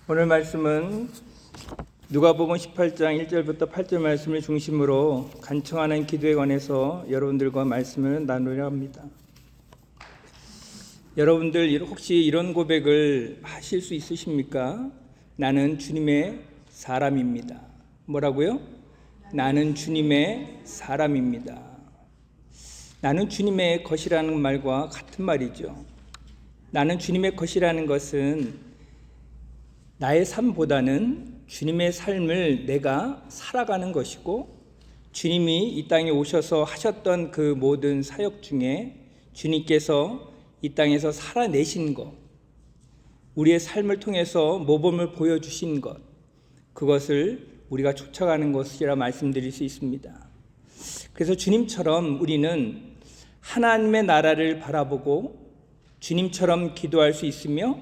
오늘 말씀은 누가복음 18장 1절부터 8절 말씀을 중심으로 간청하는 기도에 관해서 여러분들과 말씀을 나누려 합니다. 여러분들 혹시 이런 고백을 하실 수 있으십니까? 나는 주님의 사람입니다. 뭐라고요? 나는 주님의 사람입니다. 나는 주님의 것이라는 말과 같은 말이죠. 나는 주님의 것이라는 것은 나의 삶보다는 주님의 삶을 내가 살아가는 것이고, 주님이 이 땅에 오셔서 하셨던 그 모든 사역 중에 주님께서 이 땅에서 살아내신 것, 우리의 삶을 통해서 모범을 보여주신 것, 그것을 우리가 쫓아가는 것이라 말씀드릴 수 있습니다. 그래서 주님처럼 우리는 하나님의 나라를 바라보고 주님처럼 기도할 수 있으며,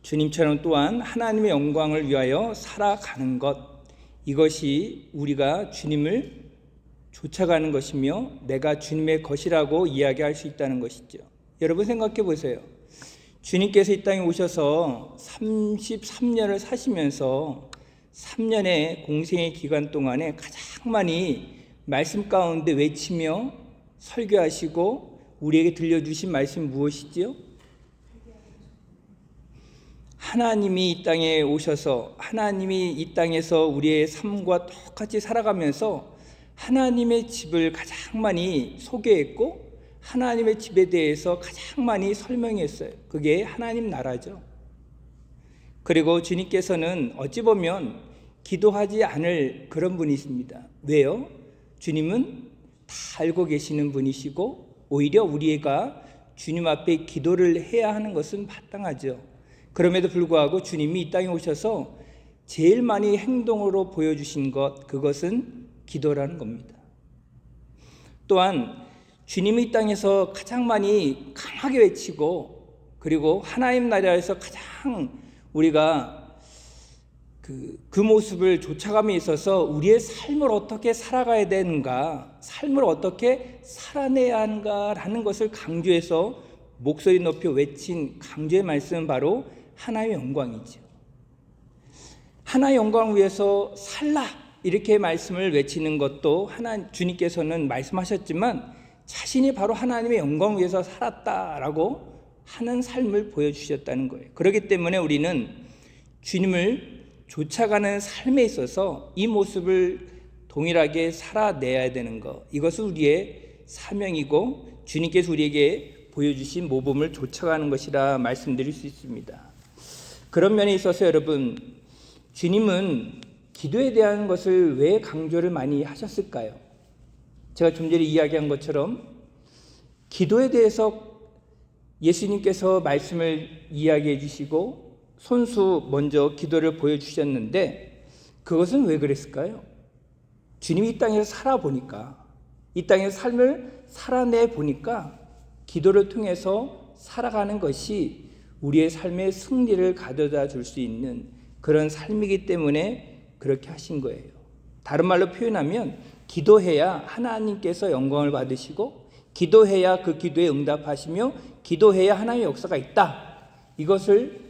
주님처럼 또한 하나님의 영광을 위하여 살아가는 것, 이것이 우리가 주님을 쫓아가는 것이며 내가 주님의 것이라고 이야기할 수 있다는 것이죠. 여러분 생각해 보세요. 주님께서 이 땅에 오셔서 33년을 사시면서 3년의 공생의 기간 동안에 가장 많이 말씀 가운데 외치며 설교하시고 우리에게 들려주신 말씀이 무엇이지요? 하나님이 이 땅에 오셔서 하나님이 이 땅에서 우리의 삶과 똑같이 살아가면서 하나님의 집을 가장 많이 소개했고 하나님의 집에 대해서 가장 많이 설명했어요. 그게 하나님 나라죠. 그리고 주님께서는 어찌 보면 기도하지 않을 그런 분이십니다. 왜요? 주님은 다 알고 계시는 분이시고 오히려 우리가 주님 앞에 기도를 해야 하는 것은 마땅하죠. 그럼에도 불구하고 주님이 이 땅에 오셔서 제일 많이 행동으로 보여주신 것, 그것은 기도라는 겁니다. 또한 주님이 이 땅에서 가장 많이 강하게 외치고, 그리고 하나님 나라에서 가장 우리가 그 모습을 쫓아감에 있어서 우리의 삶을 어떻게 살아가야 되는가, 삶을 어떻게 살아내야 하는가라는 것을 강조해서 목소리 높여 외친 강조의 말씀은 바로 하나의 영광이죠. 하나의 영광을 위해서 살라, 이렇게 말씀을 외치는 것도 주님께서는 말씀하셨지만 자신이 바로 하나님의 영광을 위해서 살았다라고 하는 삶을 보여주셨다는 거예요. 그렇기 때문에 우리는 주님을 쫓아가는 삶에 있어서 이 모습을 동일하게 살아내야 되는 것, 이것은 우리의 사명이고 주님께서 우리에게 보여주신 모범을 쫓아가는 것이라 말씀드릴 수 있습니다. 그런 면에 있어서 여러분, 주님은 기도에 대한 것을 왜 강조를 많이 하셨을까요? 제가 좀 전에 이야기한 것처럼 기도에 대해서 예수님께서 말씀을 이야기해 주시고 손수 먼저 기도를 보여주셨는데, 그것은 왜 그랬을까요? 주님이 이 땅에서 살아보니까, 이 땅에서 삶을 살아내 보니까 기도를 통해서 살아가는 것이 우리의 삶의 승리를 가져다 줄 수 있는 그런 삶이기 때문에 그렇게 하신 거예요. 다른 말로 표현하면 기도해야 하나님께서 영광을 받으시고, 기도해야 그 기도에 응답하시며, 기도해야 하나님의 역사가 있다, 이것을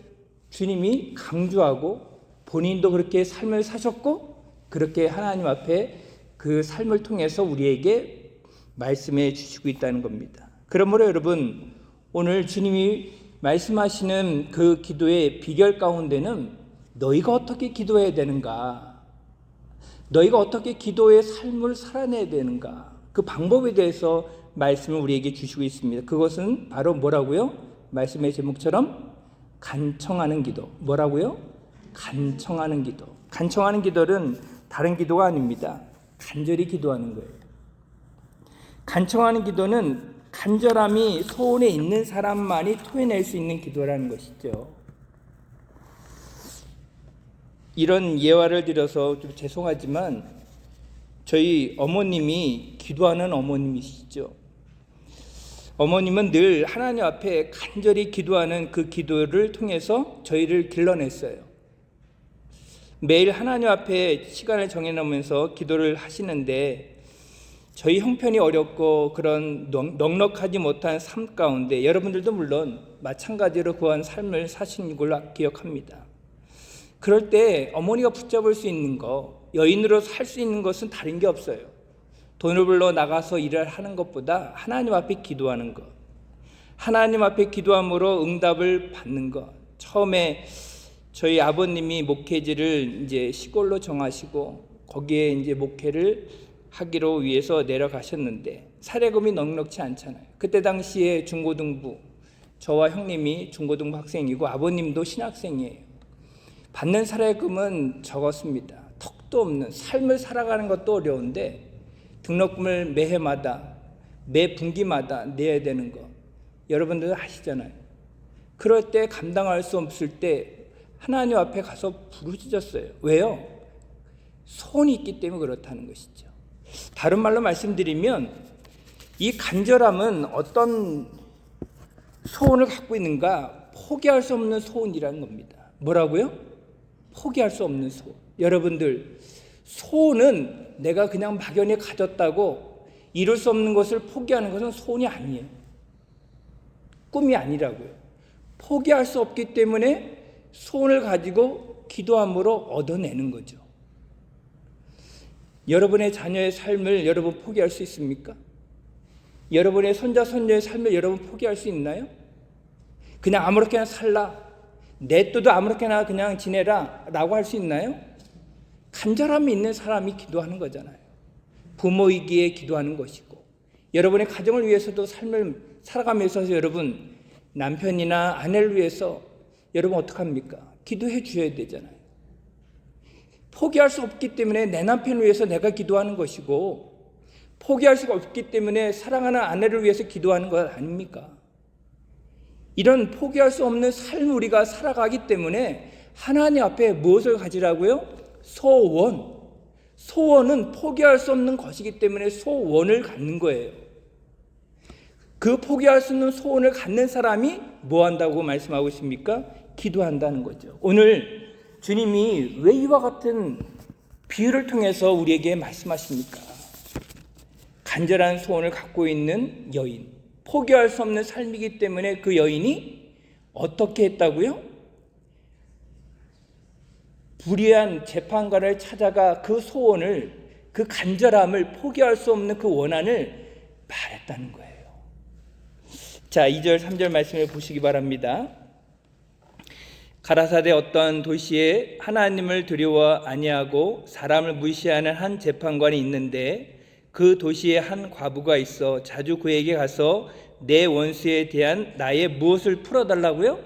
주님이 강조하고 본인도 그렇게 삶을 사셨고 그렇게 하나님 앞에 그 삶을 통해서 우리에게 말씀해 주시고 있다는 겁니다. 그러므로 여러분, 오늘 주님이 말씀하시는 그 기도의 비결 가운데는 너희가 어떻게 기도해야 되는가, 너희가 어떻게 기도의 삶을 살아내야 되는가, 그 방법에 대해서 말씀을 우리에게 주시고 있습니다. 그것은 바로 뭐라고요? 말씀의 제목처럼 간청하는 기도. 뭐라고요? 간청하는 기도. 간청하는 기도는 다른 기도가 아닙니다. 간절히 기도하는 거예요. 간청하는 기도는 간절함이 소원에 있는 사람만이 토해낼 수 있는 기도라는 것이죠. 이런 예화를 들어서 좀 죄송하지만 저희 어머님이 기도하는 어머님이시죠. 어머님은 늘 하나님 앞에 간절히 기도하는 그 기도를 통해서 저희를 길러냈어요. 매일 하나님 앞에 시간을 정해놓으면서 기도를 하시는데, 저희 형편이 어렵고 그런 넉넉하지 못한 삶 가운데 여러분들도 물론 마찬가지로 그한 삶을 사신 걸로 기억합니다. 그럴 때 어머니가 붙잡을 수 있는 거, 여인으로 살 수 있는 것은 다른 게 없어요. 돈을 벌러 나가서 일을 하는 것보다 하나님 앞에 기도하는 것, 하나님 앞에 기도함으로 응답을 받는 것. 처음에 저희 아버님이 목회지를 이제 시골로 정하시고 거기에 이제 목회를 하기로 위해서 내려가셨는데 사례금이 넉넉치 않잖아요. 그때 당시에 중고등부, 저와 형님이 중고등부 학생이고 아버님도 신학생이에요. 받는 사례금은 적었습니다. 턱도 없는 삶을 살아가는 것도 어려운데 등록금을 매해마다 매 분기마다 내야 되는 거 여러분들 아시잖아요. 그럴 때 감당할 수 없을 때 하나님 앞에 가서 부르짖었어요. 왜요? 소원이 있기 때문에 그렇다는 것이죠. 다른 말로 말씀드리면 이 간절함은 어떤 소원을 갖고 있는가? 포기할 수 없는 소원이라는 겁니다. 뭐라고요? 포기할 수 없는 소원. 여러분들, 소원은 내가 그냥 막연히 가졌다고 이룰 수 없는 것을 포기하는 것은 소원이 아니에요. 꿈이 아니라고요. 포기할 수 없기 때문에 소원을 가지고 기도함으로 얻어내는 거죠. 여러분의 자녀의 삶을 여러분 포기할 수 있습니까? 여러분의 손자 손녀의 삶을 여러분 포기할 수 있나요? 그냥 아무렇게나 살라, 내또도 아무렇게나 그냥 지내라 라고 할 수 있나요? 간절함이 있는 사람이 기도하는 거잖아요. 부모이기에 기도하는 것이고, 여러분의 가정을 위해서도 삶을 살아가면서 여러분 남편이나 아내를 위해서 여러분 어떡합니까? 기도해 주셔야 되잖아요. 포기할 수 없기 때문에 내 남편을 위해서 내가 기도하는 것이고, 포기할 수가 없기 때문에 사랑하는 아내를 위해서 기도하는 것 아닙니까? 이런 포기할 수 없는 삶을 우리가 살아가기 때문에 하나님 앞에 무엇을 가지라고요? 소원. 소원은 포기할 수 없는 것이기 때문에 소원을 갖는 거예요. 그 포기할 수 없는 소원을 갖는 사람이 뭐 한다고 말씀하고 있습니까? 기도한다는 거죠. 오늘 주님이 왜 이와 같은 비유를 통해서 우리에게 말씀하십니까? 간절한 소원을 갖고 있는 여인, 포기할 수 없는 삶이기 때문에 그 여인이 어떻게 했다고요? 불의한 재판관을 찾아가 그 소원을, 그 간절함을, 포기할 수 없는 그 원한을 말했다는 거예요. 자, 2절 3절 말씀을 보시기 바랍니다. 가라사대 어떤 도시에 하나님을 두려워 아니하고 사람을 무시하는 한 재판관이 있는데 그 도시에 한 과부가 있어 자주 그에게 가서 내 원수에 대한 나의 무엇을 풀어달라고요?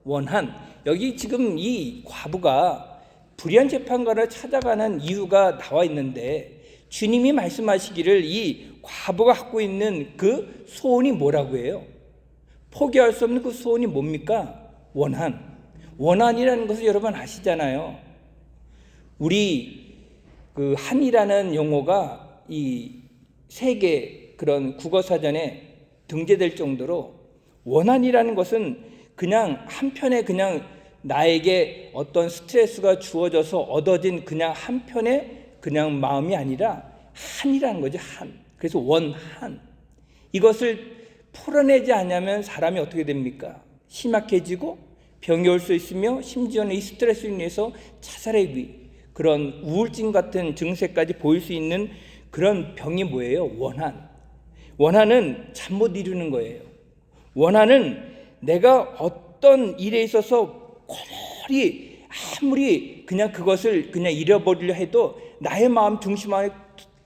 원한. 여기 지금 이 과부가 불의한 재판관을 찾아가는 이유가 나와 있는데 주님이 말씀하시기를 이 과부가 갖고 있는 그 소원이 뭐라고 해요? 포기할 수 없는 그 소원이 뭡니까? 원한. 원한이라는 것을 여러분 아시잖아요. 우리 그 한이라는 용어가 이 세계 그런 국어사전에 등재될 정도로 원한이라는 것은 그냥 한편에 그냥 나에게 어떤 스트레스가 주어져서 얻어진 그냥 한편의 그냥 마음이 아니라 한이라는 거죠. 한. 그래서 원한. 이것을 풀어내지 않으면 사람이 어떻게 됩니까? 심각해지고 병이 올 수 있으며 심지어는 이 스트레스로 인해서 자살의 위, 그런 우울증 같은 증세까지 보일 수 있는 그런 병이 뭐예요? 원한. 원한은 잠 못 이루는 거예요. 원한은 내가 어떤 일에 있어서 고물이 아무리 그냥 그것을 그냥 잃어버리려 해도 나의 마음 중심 안에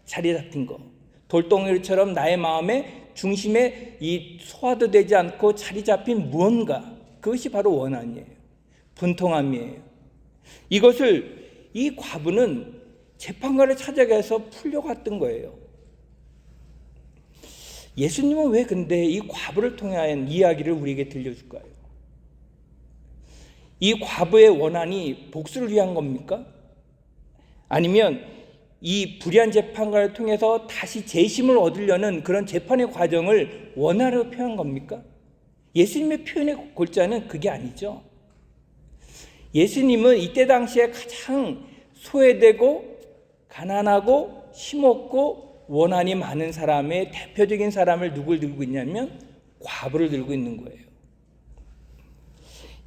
자리 잡힌 거, 돌덩이처럼 나의 마음의 중심에 이 소화도 되지 않고 자리 잡힌 무언가, 그것이 바로 원한이에요. 분통함이에요. 이것을 이 과부는 재판관을 찾아가서 풀려갔던 거예요. 예수님은 왜 근데 이 과부를 통한 이야기를 우리에게 들려줄까요? 이 과부의 원한이 복수를 위한 겁니까? 아니면 이 불의한 재판관을 통해서 다시 재심을 얻으려는 그런 재판의 과정을 원한으로 표현한 겁니까? 예수님의 표현의 골자는 그게 아니죠. 예수님은 이때 당시에 가장 소외되고 가난하고 힘없고 원한이 많은 사람의 대표적인 사람을 누굴 들고 있냐면 과부를 들고 있는 거예요.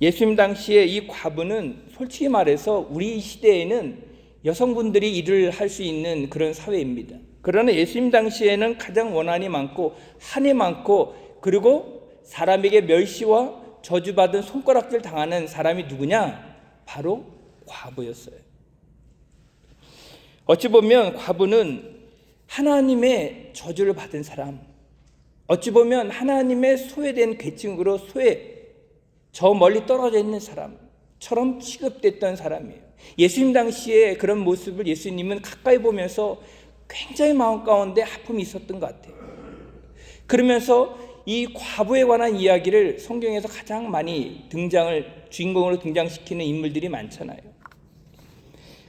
예수님 당시에 이 과부는 솔직히 말해서 우리 시대에는 여성분들이 일을 할 수 있는 그런 사회입니다. 그러나 예수님 당시에는 가장 원한이 많고 한이 많고 그리고 사람에게 멸시와 저주받은 손가락질 당하는 사람이 누구냐? 바로 과부였어요. 어찌 보면 과부는 하나님의 저주를 받은 사람, 어찌 보면 하나님의 소외된 계층으로 저 멀리 떨어져 있는 사람처럼 취급됐던 사람이에요. 예수님 당시에 그런 모습을 예수님은 가까이 보면서 굉장히 마음 가운데 아픔이 있었던 것 같아요. 그러면서 이 과부에 관한 이야기를 성경에서 가장 많이 주인공으로 등장시키는 인물들이 많잖아요.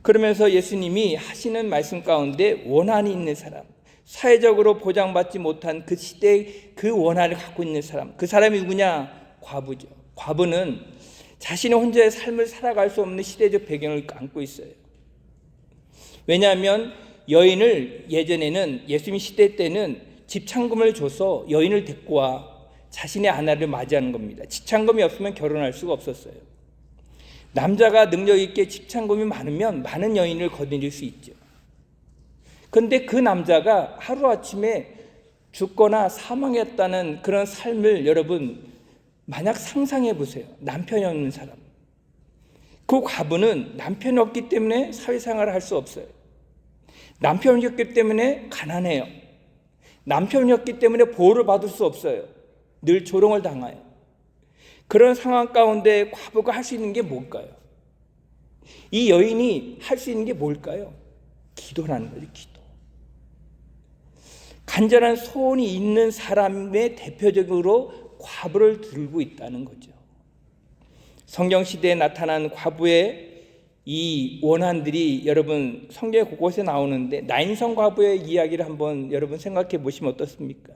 그러면서 예수님이 하시는 말씀 가운데 원한이 있는 사람, 사회적으로 보장받지 못한 그 시대의 그 원한을 갖고 있는 사람, 그 사람이 누구냐? 과부죠. 과부는 자신의 혼자의 삶을 살아갈 수 없는 시대적 배경을 안고 있어요. 왜냐하면 여인을 예전에는 예수님 시대 때는 집창금을 줘서 여인을 데리고 와 자신의 아내를 맞이하는 겁니다. 집창금이 없으면 결혼할 수가 없었어요. 남자가 능력 있게 집창금이 많으면 많은 여인을 거느릴 수 있죠. 그런데 그 남자가 하루아침에 죽거나 사망했다는 그런 삶을 여러분 만약 상상해 보세요. 남편이 없는 사람. 그 과부는 남편이 없기 때문에 사회생활을 할 수 없어요. 남편이 없기 때문에 가난해요. 남편이 없기 때문에 보호를 받을 수 없어요. 늘 조롱을 당해요. 그런 상황 가운데 과부가 할 수 있는 게 뭘까요? 이 여인이 할 수 있는 게 뭘까요? 기도라는 거죠. 기도. 간절한 소원이 있는 사람의 대표적으로 과부를 들고 있다는 거죠. 성경시대에 나타난 과부의 이 원한들이 여러분 성경 곳곳에 나오는데 나인성 과부의 이야기를 한번 여러분 생각해 보시면 어떻습니까?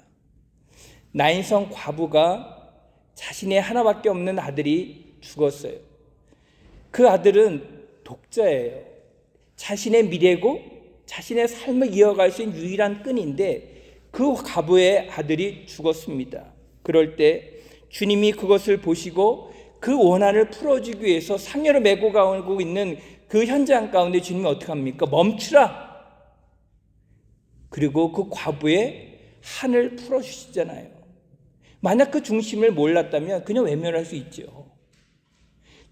나인성 과부가 자신의 하나밖에 없는 아들이 죽었어요. 그 아들은 독자예요. 자신의 미래고 자신의 삶을 이어갈 수 있는 유일한 끈인데 그 과부의 아들이 죽었습니다. 그럴 때 주님이 그것을 보시고 그 원한을 풀어주기 위해서 상여를 메고 가고 있는 그 현장 가운데 주님이 어떻게 합니까? 멈추라! 그리고 그 과부의 한을 풀어주시잖아요. 만약 그 중심을 몰랐다면 그냥 외면할 수 있죠.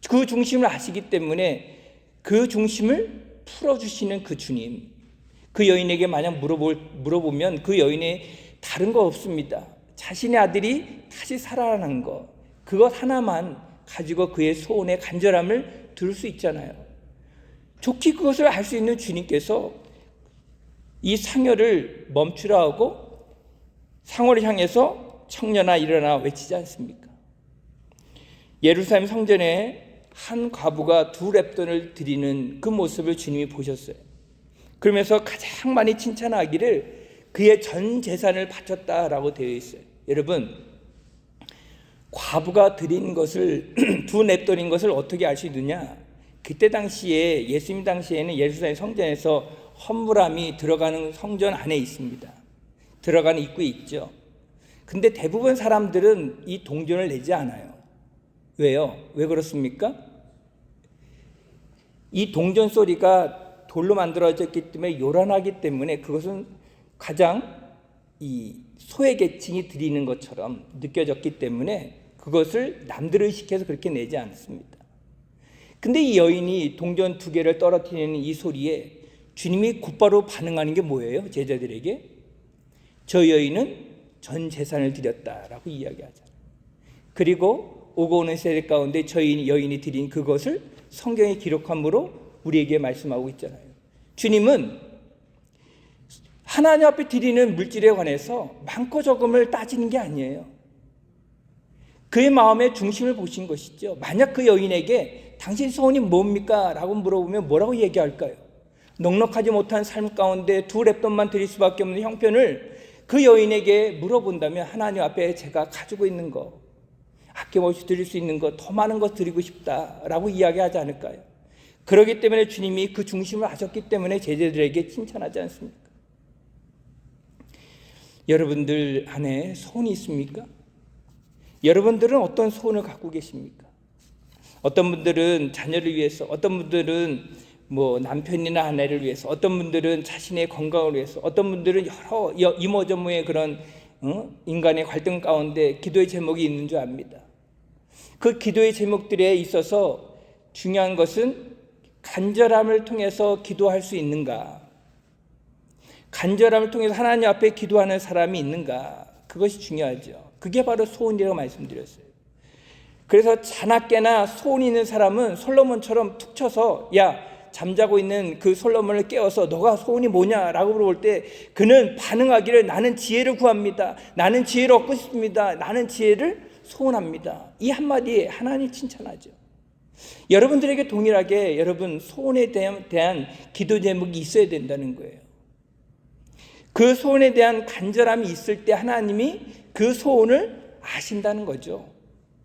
그 중심을 아시기 때문에 그 중심을 풀어주시는 그 주님, 그 여인에게 만약 물어보면 그 여인이 다른 거 없습니다. 자신의 아들이 다시 살아나는 것, 그것 하나만 가지고 그의 소원의 간절함을 들을 수 있잖아요. 좋게 그것을 알 수 있는 주님께서 이 상여를 멈추라 하고 상어를 향해서 청년아 일어나 외치지 않습니까? 예루살렘 성전에 한 과부가 2렙돈을 드리는 그 모습을 주님이 보셨어요. 그러면서 가장 많이 칭찬하기를 그의 전 재산을 바쳤다라고 되어 있어요. 여러분, 과부가 드린 것을 2렙돈인 것을 어떻게 알 수 있느냐? 그때 당시에 예수님 당시에는 예루살렘 성전에서 헌물함이 들어가는 성전 안에 있습니다. 들어가는 입구에 있죠. 근데 대부분 사람들은 이 동전을 내지 않아요. 왜요? 왜 그렇습니까? 이 동전 소리가 돌로 만들어졌기 때문에 요란하기 때문에 그것은 가장 이 소외계층이 드리는 것처럼 느껴졌기 때문에 그것을 남들을 의식해서 그렇게 내지 않습니다. 근데 이 여인이 동전 2개를 떨어뜨리는 이 소리에 주님이 곧바로 반응하는 게 뭐예요? 제자들에게 저 여인은 전 재산을 드렸다라고 이야기하잖아요. 그리고 오고 오는 세대 가운데 저 여인이 드린 그것을 성경에 기록함으로 우리에게 말씀하고 있잖아요. 주님은 하나님 앞에 드리는 물질에 관해서 많고 적음을 따지는 게 아니에요. 그의 마음의 중심을 보신 것이죠. 만약 그 여인에게 당신 소원이 뭡니까? 라고 물어보면 뭐라고 얘기할까요? 넉넉하지 못한 삶 가운데 2렙돈만 드릴 수밖에 없는 형편을 그 여인에게 물어본다면 하나님 앞에 제가 가지고 있는 거, 아낌없이 드릴 수 있는 거, 더 많은 것 드리고 싶다라고 이야기하지 않을까요? 그렇기 때문에 주님이 그 중심을 아셨기 때문에 제자들에게 칭찬하지 않습니까? 여러분들 안에 소원이 있습니까? 여러분들은 어떤 소원을 갖고 계십니까? 어떤 분들은 자녀를 위해서, 어떤 분들은 뭐 남편이나 아내를 위해서, 어떤 분들은 자신의 건강을 위해서, 어떤 분들은 여러 이모저모의 그런 인간의 갈등 가운데 기도의 제목이 있는 줄 압니다. 그 기도의 제목들에 있어서 중요한 것은 간절함을 통해서 기도할 수 있는가, 간절함을 통해서 하나님 앞에 기도하는 사람이 있는가, 그것이 중요하죠. 그게 바로 소원이라고 말씀드렸어요. 그래서 자나깨나 소원 있는 사람은 솔로몬처럼 툭 쳐서 야, 잠자고 있는 그 솔로몬을 깨워서 너가 소원이 뭐냐라고 물어볼 때 그는 반응하기를 나는 지혜를 구합니다. 나는 지혜를 얻고 싶습니다. 나는 지혜를 소원합니다. 이 한마디에 하나님 칭찬하죠. 여러분들에게 동일하게 여러분 소원에 대한 기도 제목이 있어야 된다는 거예요. 그 소원에 대한 간절함이 있을 때 하나님이 그 소원을 아신다는 거죠.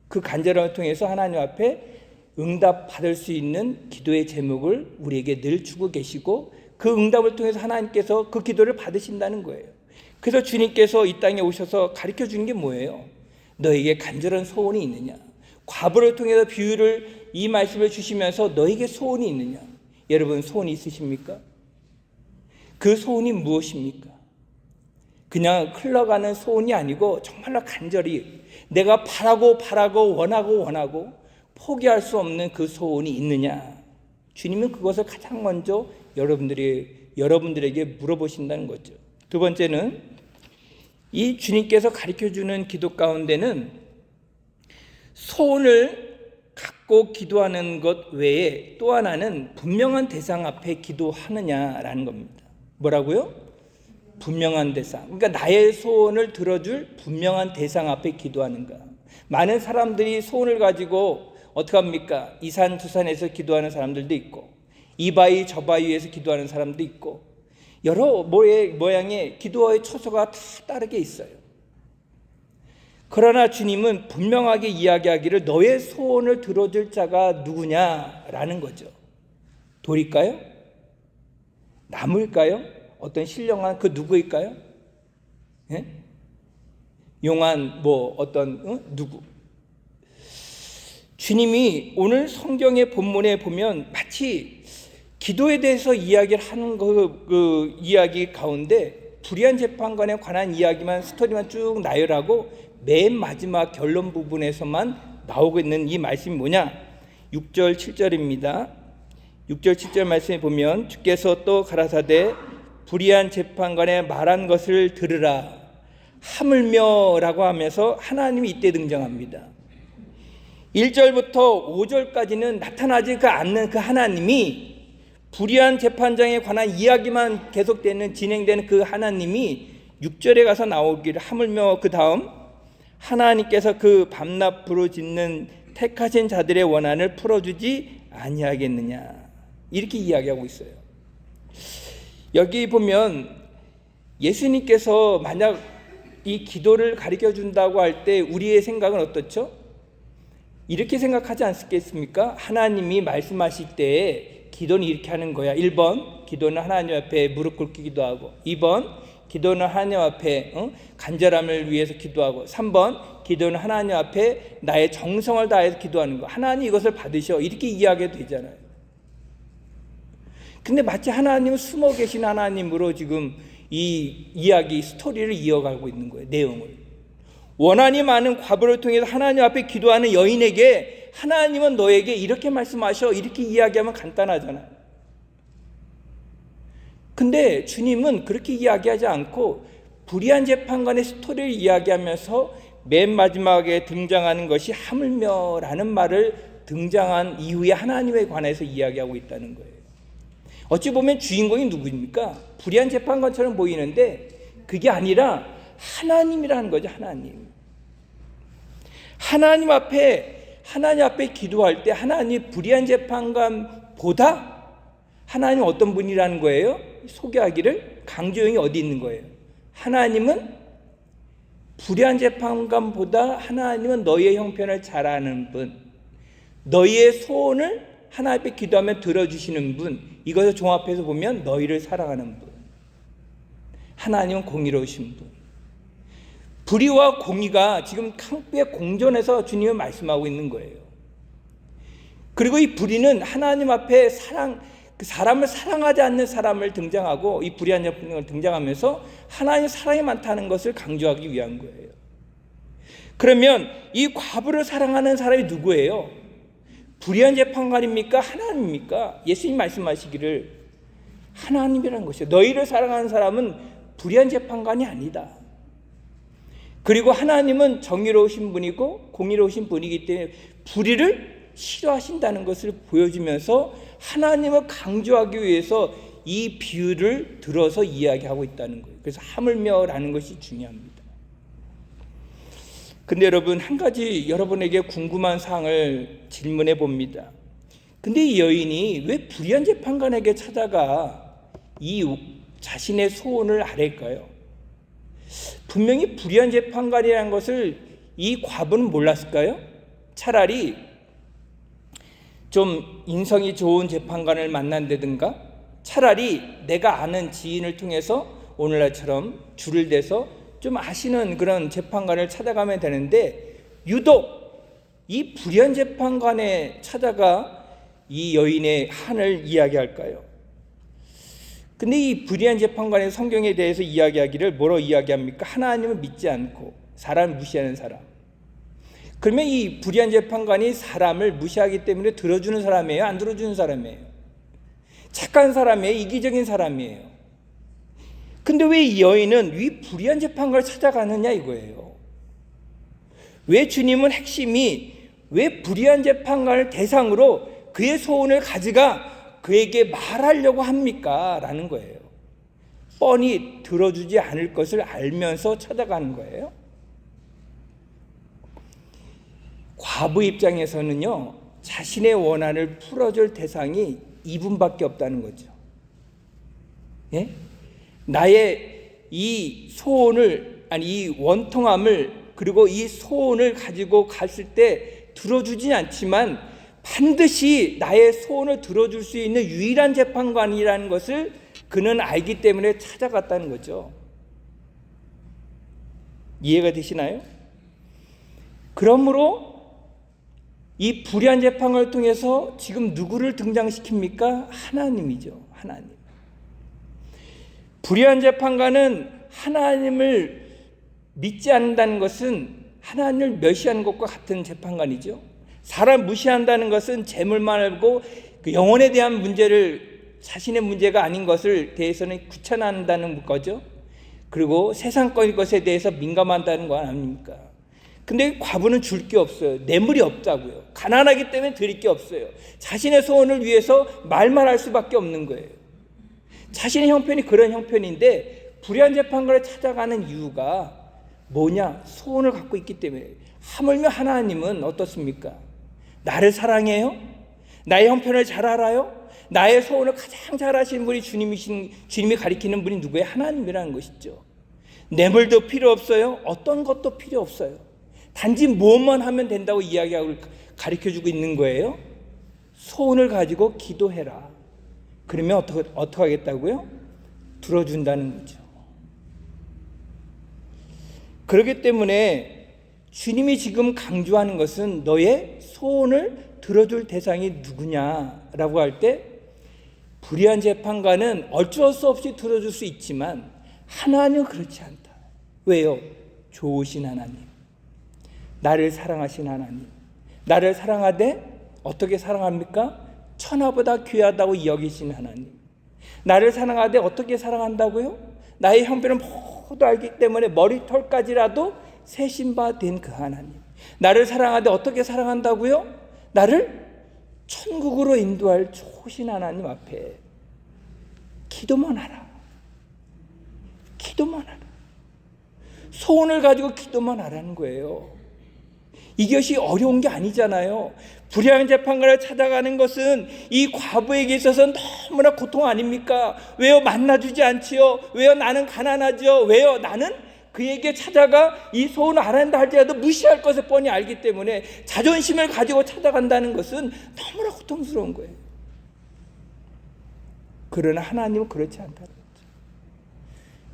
그 간절함을 통해서 하나님 앞에 응답받을 수 있는 기도의 제목을 우리에게 늘 주고 계시고 그 응답을 통해서 하나님께서 그 기도를 받으신다는 거예요. 그래서 주님께서 이 땅에 오셔서 가르쳐 주는 게 뭐예요? 너에게 간절한 소원이 있느냐? 과부를 통해서 비유를 이 말씀을 주시면서 너에게 소원이 있느냐? 여러분 소원이 있으십니까? 그 소원이 무엇입니까? 그냥 흘러가는 소원이 아니고 정말로 간절히 내가 바라고 원하고 포기할 수 없는 그 소원이 있느냐? 주님은 그것을 가장 먼저 여러분들에게 물어보신다는 거죠. 두 번째는 이 주님께서 가르쳐주는 기도 가운데는 소원을 갖고 기도하는 것 외에 또 하나는 분명한 대상 앞에 기도하느냐라는 겁니다. 뭐라고요? 분명한 대상. 그러니까 나의 소원을 들어줄 분명한 대상 앞에 기도하는가. 많은 사람들이 소원을 가지고 어떻게 합니까? 이 산 저 산에서 기도하는 사람들도 있고 이 바위 저 바위에서 기도하는 사람도 있고 여러 모양의 기도의 처소가 다 다르게 있어요. 그러나 주님은 분명하게 이야기하기를 너의 소원을 들어줄 자가 누구냐라는 거죠. 돌일까요? 나무일까요? 어떤 신령한 그 누구일까요? 예? 용한 누구? 주님이 오늘 성경의 본문에 보면 마치 기도에 대해서 이야기를 하는 그 이야기 가운데 불의한 재판관에 관한 이야기만 스토리만 쭉 나열하고 맨 마지막 결론 부분에서만 나오고 있는 이 말씀이 뭐냐? 6절 7절입니다. 6절 7절 말씀에 보면 주께서 또 가라사대 불의한 재판관에 말한 것을 들으라 하물며라고 하면서 하나님이 이때 등장합니다. 1절부터 5절까지는 나타나지 않는 그 하나님이 불의한 재판장에 관한 이야기만 계속되는 진행되는 그 하나님이 6절에 가서 나오기를 하물며 그 다음 하나님께서 그 밤낮 부르짖는 택하신 자들의 원한을 풀어주지 아니하겠느냐 이렇게 이야기하고 있어요. 여기 보면 예수님께서 만약 이 기도를 가르쳐 준다고 할 때 우리의 생각은 어떻죠? 이렇게 생각하지 않겠습니까? 하나님이 말씀하실 때 기도는 이렇게 하는 거야. 1번 기도는 하나님 앞에 무릎 꿇기 기도하고 2번 기도는 하나님 앞에 간절함을 위해서 기도하고 3번 기도는 하나님 앞에 나의 정성을 다해서 기도하는 거. 하나님 이것을 받으셔 이렇게 이야기해도 되잖아요. 근데 마치 하나님은 숨어 계신 하나님으로 지금 이 이야기 스토리를 이어가고 있는 거예요. 내용을. 원한이 많은 과부를 통해서 하나님 앞에 기도하는 여인에게 하나님은 너에게 이렇게 말씀하셔 이렇게 이야기하면 간단하잖아요. 근데 주님은 그렇게 이야기하지 않고 불의한 재판관의 스토리를 이야기하면서 맨 마지막에 등장하는 것이 하물며라는 말을 등장한 이후에 하나님에 관해서 이야기하고 있다는 거예요. 어찌 보면 주인공이 누구입니까? 불의한 재판관처럼 보이는데 그게 아니라 하나님이라는 거죠. 하나님 앞에 기도할 때 하나님 불의한 재판관보다 하나님 어떤 분이라는 거예요? 소개하기를 강조형이 어디 있는 거예요? 하나님은 불의한 재판관보다 하나님은 너희의 형편을 잘 아는 분, 너희의 소원을 하나님 앞에 기도하면 들어주시는 분, 이것을 종합해서 보면 너희를 사랑하는 분, 하나님은 공의로우신 분. 불의와 공의가 지금 함께 공존해서 주님은 말씀하고 있는 거예요. 그리고 이 불의는 하나님 앞에 그 사람을 사랑하지 않는 사람을 등장하고, 이 불의한 재판관을 등장하면서 하나님의 사랑이 많다는 것을 강조하기 위한 거예요. 그러면 이 과부를 사랑하는 사람이 누구예요? 불의한 재판관입니까? 하나님입니까? 예수님 말씀하시기를 하나님이라는 것이요, 너희를 사랑하는 사람은 불의한 재판관이 아니다. 그리고 하나님은 정의로우신 분이고 공의로우신 분이기 때문에 불의를 싫어하신다는 것을 보여주면서 하나님을 강조하기 위해서 이 비유를 들어서 이야기하고 있다는 거예요. 그래서 하물며라는 것이 중요합니다. 근데 여러분, 한 가지 여러분에게 궁금한 사항을 질문해 봅니다. 근데 이 여인이 왜 불의한 재판관에게 찾아가 이 자신의 소원을 아랠까요? 분명히 불의한 재판관이라는 것을 이 과부는 몰랐을까요? 차라리 좀 인성이 좋은 재판관을 만난다든가, 차라리 내가 아는 지인을 통해서 오늘날처럼 줄을 대서 좀 아시는 그런 재판관을 찾아가면 되는데, 유독 이 불의한 재판관에 찾아가 이 여인의 한을 이야기할까요? 근데 이 불의한 재판관의 성경에 대해서 이야기하기를 뭐로 이야기합니까? 하나님을 믿지 않고 사람을 무시하는 사람. 그러면 이 불의한 재판관이 사람을 무시하기 때문에 들어주는 사람이에요? 안 들어주는 사람이에요? 착한 사람이에요? 이기적인 사람이에요? 근데 왜 이 여인은 이 불의한 재판관을 찾아가느냐 이거예요. 왜 주님은 핵심이 왜 불의한 재판관을 대상으로 그의 소원을 가져가 그에게 말하려고 합니까? 라는 거예요. 뻔히 들어주지 않을 것을 알면서 찾아가는 거예요. 과부 입장에서는요, 자신의 원한을 풀어줄 대상이 이분밖에 없다는 거죠. 예? 나의 이 소원을, 아니 이 원통함을, 그리고 이 소원을 가지고 갔을 때 들어주지 않지만 반드시 나의 소원을 들어줄 수 있는 유일한 재판관이라는 것을 그는 알기 때문에 찾아갔다는 거죠. 이해가 되시나요? 그러므로 이 불의한 재판을 통해서 지금 누구를 등장시킵니까? 하나님이죠. 하나님. 불의한 재판관은 하나님을 믿지 않는다는 것은 하나님을 멸시하는 것과 같은 재판관이죠. 사람 무시한다는 것은 재물만 알고 그 영혼에 대한 문제를, 자신의 문제가 아닌 것을 대해서는 귀찮아한다는 거죠. 그리고 세상적인 것에 대해서 민감한다는 거 아닙니까? 근데 과부는 줄 게 없어요. 뇌물이 없다고요. 가난하기 때문에 드릴 게 없어요. 자신의 소원을 위해서 말만 할 수밖에 없는 거예요. 자신의 형편이 그런 형편인데 불의한 재판관을 찾아가는 이유가 뭐냐? 소원을 갖고 있기 때문에. 하물며 하나님은 어떻습니까? 나를 사랑해요? 나의 형편을 잘 알아요? 나의 소원을 가장 잘 아시는 분이 주님이 가리키는 분이 누구예요? 하나님이라는 것이죠. 뇌물도 필요 없어요. 어떤 것도 필요 없어요. 단지 무엇만 하면 된다고 이야기하고 가르쳐주고 있는 거예요. 소원을 가지고 기도해라. 그러면 어떻게 하겠다고요? 들어준다는 거죠. 그렇기 때문에 주님이 지금 강조하는 것은 너의 소원을 들어줄 대상이 누구냐라고 할 때, 불의한 재판관은 어쩔 수 없이 들어줄 수 있지만 하나님은 그렇지 않다. 왜요? 좋으신 하나님, 나를 사랑하신 하나님, 나를 사랑하되 어떻게 사랑합니까? 천하보다 귀하다고 여기신 하나님, 나를 사랑하되 어떻게 사랑한다고요? 나의 형편을 모두 알기 때문에 머리털까지라도 세신 바 된 그 하나님, 나를 사랑하되 어떻게 사랑한다고요? 나를 천국으로 인도할 좋으신 하나님 앞에 기도만 하라. 기도만 하라. 소원을 가지고 기도만 하라는 거예요. 이것이 어려운 게 아니잖아요. 불의한 재판관을 찾아가는 것은 이 과부에게 있어서 너무나 고통 아닙니까? 왜요? 만나주지 않지요? 왜요? 나는 가난하죠? 왜요? 나는 그에게 찾아가 이 소원을 알아낸다 할지라도 무시할 것을 뻔히 알기 때문에 자존심을 가지고 찾아간다는 것은 너무나 고통스러운 거예요. 그러나 하나님은 그렇지 않다는 거죠.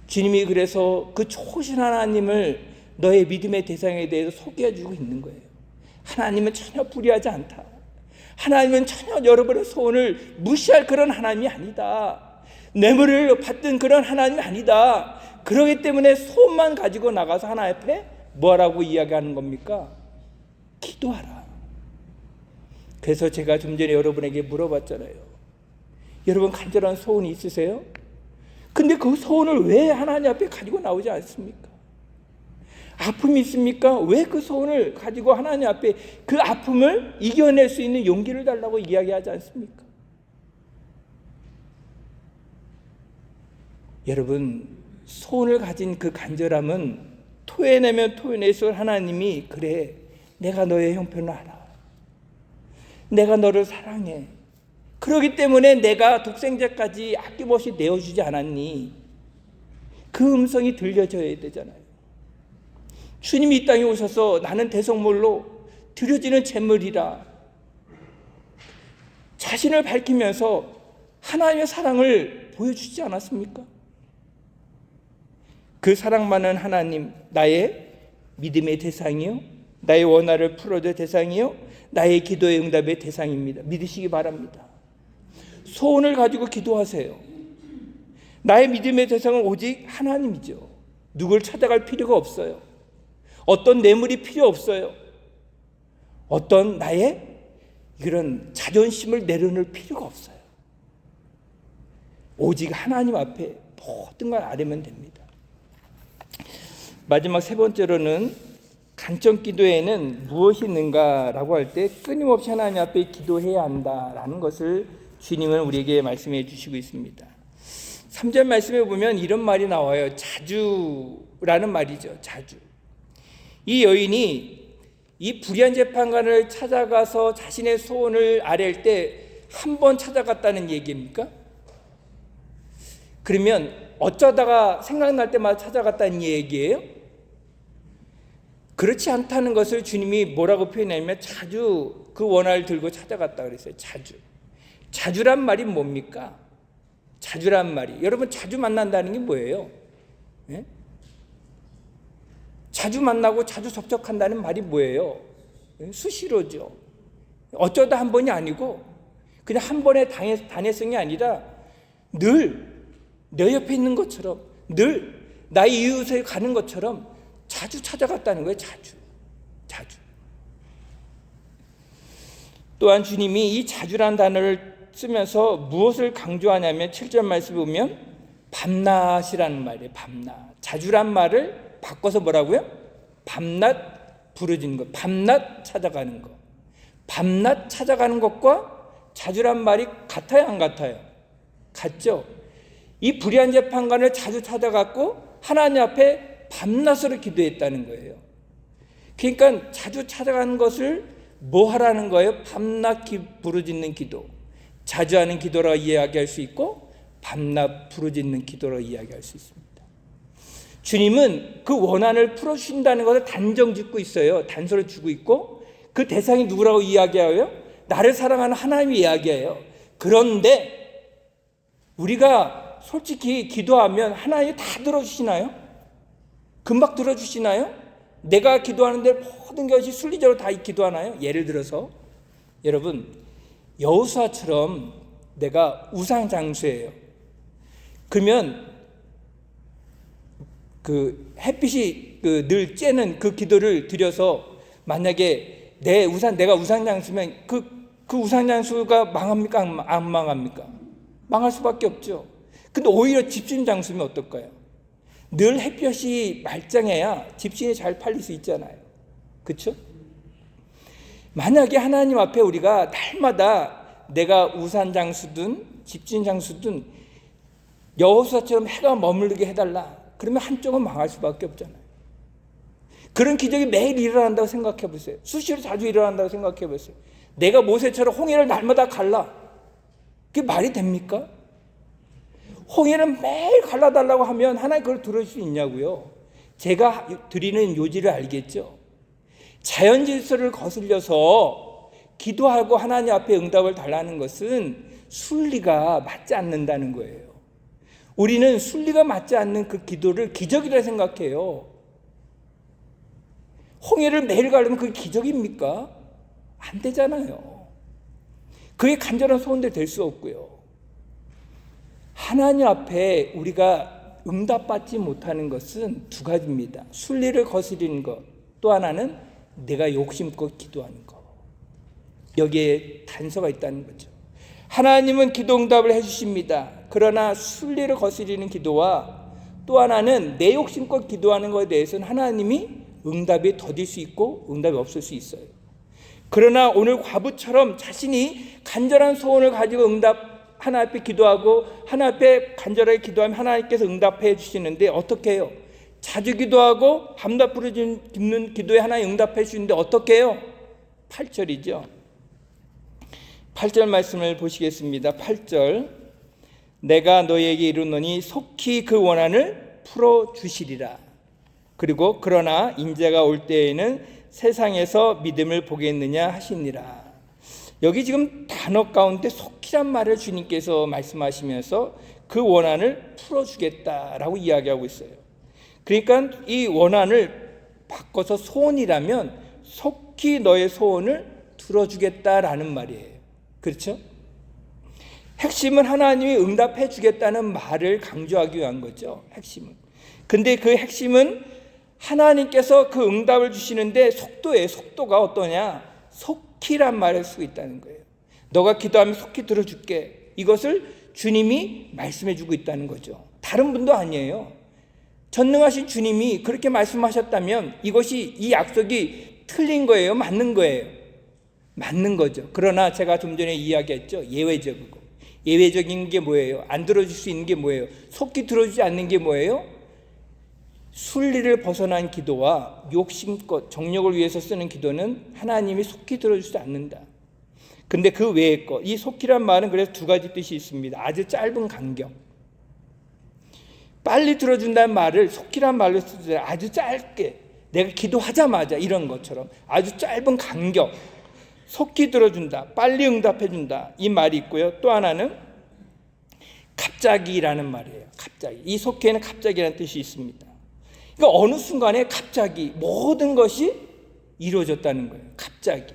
주님이 그래서 그 좋으신 하나님을 너의 믿음의 대상에 대해서 소개해 주고 있는 거예요. 하나님은 전혀 불의하지 않다. 하나님은 전혀 여러분의 소원을 무시할 그런 하나님이 아니다. 뇌물을 받든 그런 하나님이 아니다. 그렇기 때문에 소원만 가지고 나가서 하나님 앞에 뭐라고 이야기하는 겁니까? 기도하라. 그래서 제가 좀 전에 여러분에게 물어봤잖아요. 여러분 간절한 소원이 있으세요? 근데 그 소원을 왜 하나님 앞에 가지고 나오지 않습니까? 아픔이 있습니까? 왜 그 소원을 가지고 하나님 앞에 그 아픔을 이겨낼 수 있는 용기를 달라고 이야기하지 않습니까? 여러분, 소원을 가진 그 간절함은 토해내면 토해낼수록 하나님이 그래, 내가 너의 형편을 알아. 내가 너를 사랑해. 그렇기 때문에 내가 독생자까지 아낌없이 내어주지 않았니? 그 음성이 들려져야 되잖아요. 주님이 이 땅에 오셔서 나는 대성물로 드려지는 제물이라 자신을 밝히면서 하나님의 사랑을 보여주지 않았습니까? 그 사랑 많은 하나님, 나의 믿음의 대상이요, 나의 원한을 풀어줄 대상이요, 나의 기도의 응답의 대상입니다. 믿으시기 바랍니다. 소원을 가지고 기도하세요. 나의 믿음의 대상은 오직 하나님이죠. 누굴 찾아갈 필요가 없어요. 어떤 뇌물이 필요 없어요. 어떤 나의 이런 자존심을 내려놓을 필요가 없어요. 오직 하나님 앞에 모든 걸 아뢰면 됩니다. 마지막 세 번째로는 간청 기도에는 무엇이 있는가라고 할 때 끊임없이 하나님 앞에 기도해야 한다라는 것을 주님은 우리에게 말씀해 주시고 있습니다. 3절 말씀에 보면 이런 말이 나와요. 자주라는 말이죠. 자주. 이 여인이 이 불의한 재판관을 찾아가서 자신의 소원을 아뢰일 때 한 번 찾아갔다는 얘기입니까? 그러면 어쩌다가 생각날 때마다 찾아갔다는 얘기예요? 그렇지 않다는 것을 주님이 뭐라고 표현하냐면 자주 그 원한을 들고 찾아갔다 그랬어요. 자주. 자주란 말이 뭡니까? 자주란 말이. 여러분 자주 만난다는 게 뭐예요? 예? 자주 만나고 자주 접촉한다는 말이 뭐예요? 수시로죠. 어쩌다 한 번이 아니고 그냥 한 번의 단회성이 아니라 늘 내 옆에 있는 것처럼, 늘 나의 이웃에 가는 것처럼 자주 찾아갔다는 거예요. 자주. 또한 주님이 이 자주란 단어를 쓰면서 무엇을 강조하냐면 7절 말씀에 보면 밤낮이라는 말이에요. 밤낮. 자주란 말을 바꿔서 뭐라고요? 밤낮 부르짖는 것, 밤낮 찾아가는 것. 밤낮 찾아가는 것과 자주란 말이 같아요, 안 같아요? 같죠? 이 불의한 재판관을 자주 찾아갔고 하나님 앞에 밤낮으로 기도했다는 거예요. 그러니까 자주 찾아가는 것을 뭐 하라는 거예요? 밤낮 부르짖는 기도. 자주 하는 기도라 이야기할 수 있고 밤낮 부르짖는 기도라 이야기할 수 있습니다. 주님은 그 원한을 풀어주신다는 것을 단정 짓고 있어요. 단서를 주고 있고 그 대상이 누구라고 이야기해요? 나를 사랑하는 하나님이 이야기해요. 그런데 우리가 솔직히 기도하면 하나님이 다 들어주시나요? 금방 들어주시나요? 내가 기도하는데 모든 것이 순리적으로 다 기도하나요? 예를 들어서 여러분 여호수아처럼 내가 우상장수예요. 그러면 그 햇빛이 늘 쬐는 그 기도를 드려서 만약에 내가 우상장수면 그 우상장수가 망합니까? 안 망합니까? 망할 수밖에 없죠. 근데 오히려 집신장수면 어떨까요? 늘 햇볕이 말짱해야 집신이 잘 팔릴 수 있잖아요. 그렇죠? 만약에 하나님 앞에 우리가 날마다 내가 우산장수든 집신장수든 여호수아처럼 해가 머무르게 해달라. 그러면 한쪽은 망할 수밖에 없잖아요. 그런 기적이 매일 일어난다고 생각해 보세요. 수시로 자주 일어난다고 생각해 보세요. 내가 모세처럼 홍해를 날마다 갈라. 그게 말이 됩니까? 홍해는 매일 갈라달라고 하면 하나님 그걸 들어줄 수 있냐고요. 제가 드리는 요지를 알겠죠. 자연 질서를 거슬려서 기도하고 하나님 앞에 응답을 달라는 것은 순리가 맞지 않는다는 거예요. 우리는 순리가 맞지 않는 그 기도를 기적이라 생각해요. 홍해를 매일 가려면 그게 기적입니까? 안 되잖아요. 그게 간절한 소원대로 될 수 없고요. 하나님 앞에 우리가 응답받지 못하는 것은 두 가지입니다. 순리를 거스리는 것, 또 하나는 내가 욕심껏 기도하는 것. 여기에 단서가 있다는 거죠. 하나님은 기도 응답을 해주십니다. 그러나 순리를 거스리는 기도와 또 하나는 내 욕심껏 기도하는 것에 대해서는 하나님이 응답이 더딜 수 있고 응답이 없을 수 있어요. 그러나 오늘 과부처럼 자신이 간절한 소원을 가지고 하나님 앞에 기도하고 하나님 앞에 간절하게 기도하면 하나님께서 응답해 주시는데 어떻게 해요? 자주 기도하고 밤낮 부르짖는 기도에 하나님 응답해 주시는데 어떻게 해요? 8절이죠. 8절 말씀을 보시겠습니다. 8절, 내가 너희에게 이르노니 속히 그 원한을 풀어주시리라. 그리고 그러나 인자가 올 때에는 세상에서 믿음을 보겠느냐 하시니라. 여기 지금 단어 가운데 속히란 말을 주님께서 말씀하시면서 그 원한을 풀어주겠다라고 이야기하고 있어요. 그러니까 이 원한을 바꿔서 소원이라면 속히 너의 소원을 들어주겠다라는 말이에요. 그렇죠? 핵심은 하나님이 응답해 주겠다는 말을 강조하기 위한 거죠. 핵심은. 근데 그 핵심은 하나님께서 그 응답을 주시는데 속도예요. 속도가 어떠냐? 속히란 말을 쓰고 있다는 거예요. 너가 기도하면 속히 들어줄게. 이것을 주님이 말씀해 주고 있다는 거죠. 다른 분도 아니에요. 전능하신 주님이 그렇게 말씀하셨다면 이것이, 이 약속이 틀린 거예요? 맞는 거예요? 맞는 거죠. 그러나 제가 좀 전에 이야기했죠. 예외적이고. 예외적인 게 뭐예요? 안 들어줄 수 있는 게 뭐예요? 속히 들어주지 않는 게 뭐예요? 순리를 벗어난 기도와 욕심껏 정력을 위해서 쓰는 기도는 하나님이 속히 들어주지 않는다. 근데 그 외의 것, 이 속히란 말은 그래서 두 가지 뜻이 있습니다. 아주 짧은 간격. 빨리 들어준다는 말을 속히란 말로 쓰지 아주 짧게, 내가 기도하자마자 이런 것처럼 아주 짧은 간격, 속히 들어준다, 빨리 응답해준다, 이 말이 있고요. 또 하나는 갑자기라는 말이에요. 갑자기. 이 속히에는 갑자기라는 뜻이 있습니다. 그러니까 어느 순간에 갑자기 모든 것이 이루어졌다는 거예요. 갑자기.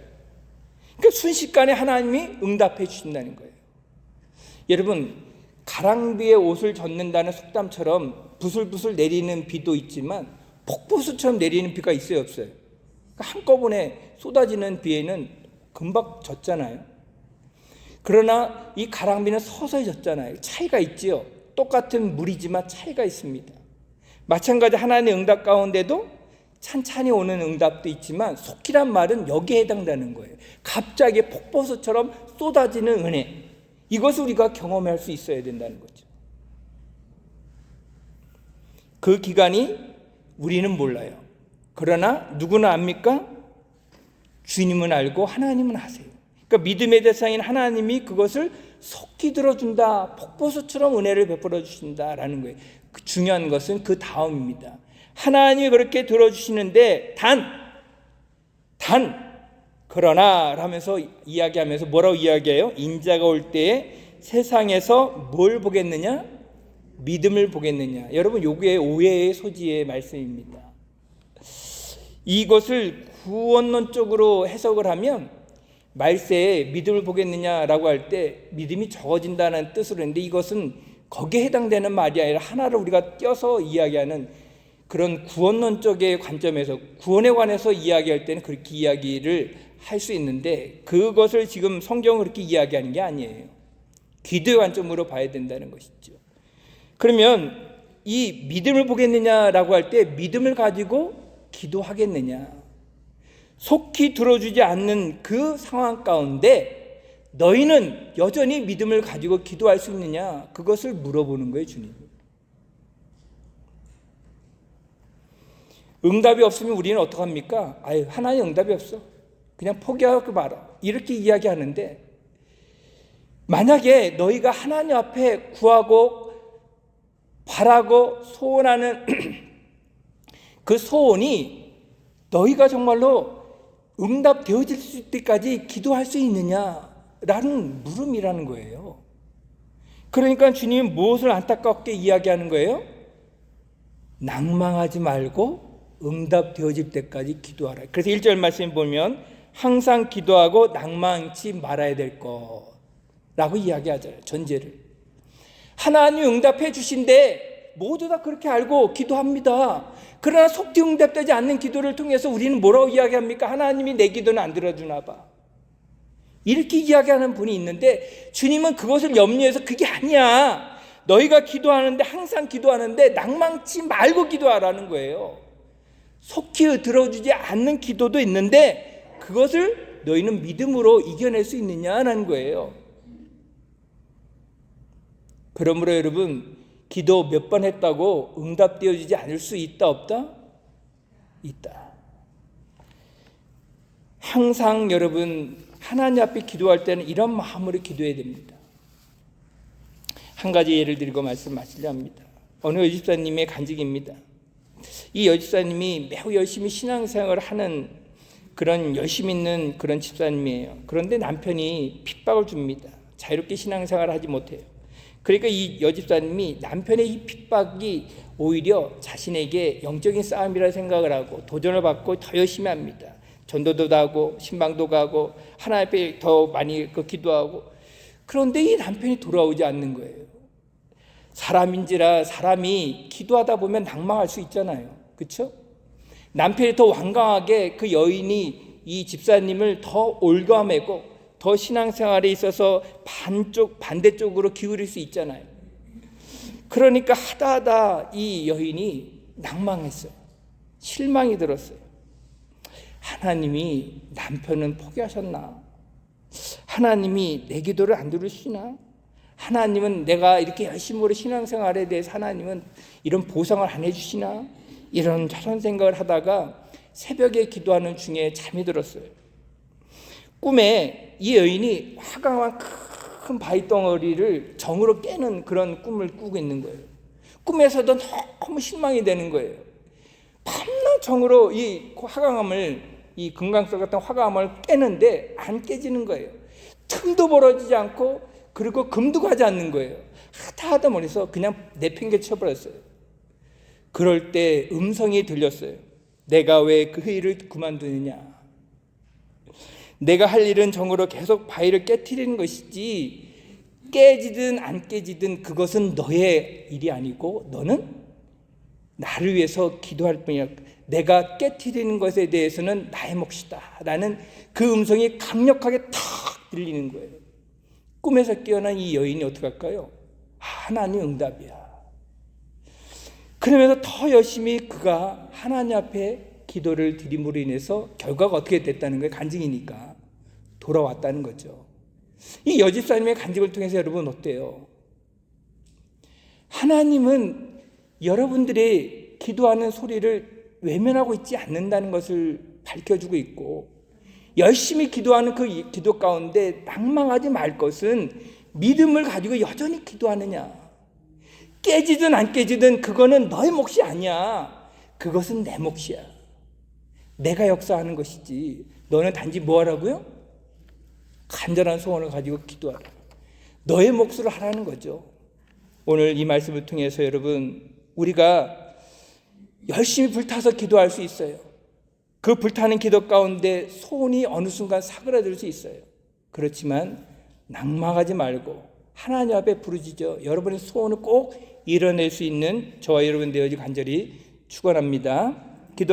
그러니까 순식간에 하나님이 응답해 주신다는 거예요. 여러분, 가랑비에 옷을 젖는다는 속담처럼 부슬부슬 내리는 비도 있지만 폭포수처럼 내리는 비가 있어요, 없어요? 그러니까 한꺼번에 쏟아지는 비에는 금방 젖잖아요. 그러나 이 가랑비는 서서히 젖잖아요. 차이가 있지요. 똑같은 물이지만 차이가 있습니다. 마찬가지 하나님의 응답 가운데도 찬찬히 오는 응답도 있지만 속히란 말은 여기에 해당되는 거예요. 갑자기 폭포수처럼 쏟아지는 은혜, 이것을 우리가 경험할 수 있어야 된다는 거죠. 그 기간이 우리는 몰라요. 그러나 누구나 압니까? 주님은 알고 하나님은 아세요. 그러니까 믿음의 대상인 하나님이 그것을 속히 들어준다, 폭포수처럼 은혜를 베풀어 주신다라는 거예요. 중요한 것은 그 다음입니다. 하나님이 그렇게 들어주시는데 그러나 하면서 이야기하면서 뭐라고 이야기해요? 인자가 올 때에 세상에서 뭘 보겠느냐? 믿음을 보겠느냐? 여러분, 요게 오해의 소지의 말씀입니다. 이것을 구원론적으로 해석을 하면 말세에 믿음을 보겠느냐라고 할 때 믿음이 적어진다는 뜻으로 했는데 이것은 거기에 해당되는 말이 아니라 하나를 우리가 떼어서 이야기하는 그런 구원론적의 관점에서 구원에 관해서 이야기할 때는 그렇게 이야기를 할 수 있는데 그것을 지금 성경은 그렇게 이야기하는 게 아니에요. 기도의 관점으로 봐야 된다는 것이죠. 그러면 이 믿음을 보겠느냐라고 할 때 믿음을 가지고 기도하겠느냐, 속히 들어주지 않는 그 상황 가운데 너희는 여전히 믿음을 가지고 기도할 수 있느냐, 그것을 물어보는 거예요, 주님. 응답이 없으면 우리는 어떡합니까? 아유, 하나님 응답이 없어, 그냥 포기하고 말아, 이렇게 이야기하는데 만약에 너희가 하나님 앞에 구하고 바라고 소원하는 그 소원이 너희가 정말로 응답되어질 때까지 기도할 수 있느냐라는 물음이라는 거예요. 그러니까 주님이 무엇을 안타깝게 이야기하는 거예요? 낭망하지 말고 응답되어질 때까지 기도하라. 그래서 1절 말씀 보면 항상 기도하고 낭망치 말아야 될 것. 라고 이야기하잖아요. 전제를. 하나님 응답해 주신데 모두 다 그렇게 알고 기도합니다. 그러나 속뒤 응답되지 않는 기도를 통해서 우리는 뭐라고 이야기합니까? 하나님이 내 기도는 안 들어주나 봐. 이렇게 이야기하는 분이 있는데 주님은 그것을 염려해서 그게 아니야. 너희가 기도하는데 항상 기도하는데 낭망치 말고 기도하라는 거예요. 속히 들어주지 않는 기도도 있는데 그것을 너희는 믿음으로 이겨낼 수 있느냐라는 거예요. 그러므로 여러분, 기도 몇 번 했다고 응답되어지지 않을 수 있다 없다? 있다. 항상 여러분 하나님 앞에 기도할 때는 이런 마음으로 기도해야 됩니다. 한 가지 예를 들고 말씀하시려 합니다. 어느 여집사님의 간증입니다. 이 여집사님이 매우 열심히 신앙생활을 하는 그런 열심 있는 그런 집사님이에요. 그런데 남편이 핍박을 줍니다. 자유롭게 신앙생활을 하지 못해요. 그러니까 이 여집사님이 남편의 이 핍박이 오히려 자신에게 영적인 싸움이라 생각을 하고 도전을 받고 더 열심히 합니다. 전도도 하고 신방도 가고 하나님 앞에 더 많이 기도하고. 그런데 이 남편이 돌아오지 않는 거예요. 사람인지라 사람이 기도하다 보면 낭망할 수 있잖아요. 그렇죠? 남편이 더 완강하게 그 여인이 이 집사님을 더 올가매고 더 신앙생활에 있어서 반대쪽으로 기울일 수 있잖아요. 그러니까 하다 이 여인이 낭망했어요. 실망이 들었어요. 하나님이 남편은 포기하셨나? 하나님이 내 기도를 안 들으시나? 하나님은 내가 이렇게 열심히 신앙생활에 대해서 하나님은 이런 보상을 안 해주시나? 이런 저런 생각을 하다가 새벽에 기도하는 중에 잠이 들었어요. 꿈에 이 여인이 화강한 큰 바위덩어리를 정으로 깨는 그런 꿈을 꾸고 있는 거예요. 꿈에서도 너무 실망이 되는 거예요. 밤낮 정으로 이 화강암을, 이 금강석 같은 화강암을 깨는데 안 깨지는 거예요. 틈도 벌어지지 않고 그리고 금도 가지 않는 거예요. 하다 보면서 그냥 내팽개쳐 버렸어요. 그럴 때 음성이 들렸어요. 내가 왜 그 일을 그만두느냐? 내가 할 일은 정으로 계속 바위를 깨트리는 것이지 깨지든 안 깨지든 그것은 너의 일이 아니고 너는 나를 위해서 기도할 뿐이야. 내가 깨트리는 것에 대해서는 나의 몫이다 라는 그 음성이 강력하게 탁 들리는 거예요. 꿈에서 깨어난 이 여인이 어떻게 할까요? 하나님 응답이야. 그러면서 더 열심히 그가 하나님 앞에 기도를 드림으로 인해서 결과가 어떻게 됐다는 거예요. 간증이니까 돌아왔다는 거죠. 이 여집사님의 간증을 통해서 여러분 어때요? 하나님은 여러분들의 기도하는 소리를 외면하고 있지 않는다는 것을 밝혀주고 있고, 열심히 기도하는 그 기도 가운데 낭망하지 말 것은 믿음을 가지고 여전히 기도하느냐. 깨지든 안 깨지든 그거는 너의 몫이 아니야. 그것은 내 몫이야. 내가 역사하는 것이지. 너는 단지 뭐 하라고요? 간절한 소원을 가지고 기도하라. 너의 몫으로 하라는 거죠. 오늘 이 말씀을 통해서 여러분, 우리가 열심히 불타서 기도할 수 있어요. 그 불타는 기도 가운데 소원이 어느 순간 사그라들 수 있어요. 그렇지만 낭망하지 말고 하나님 앞에 부르짖어 여러분의 소원을 꼭 이뤄낼 수 있는 저와 여러분 되어지 간절히 축원합니다. 기도하겠습니다.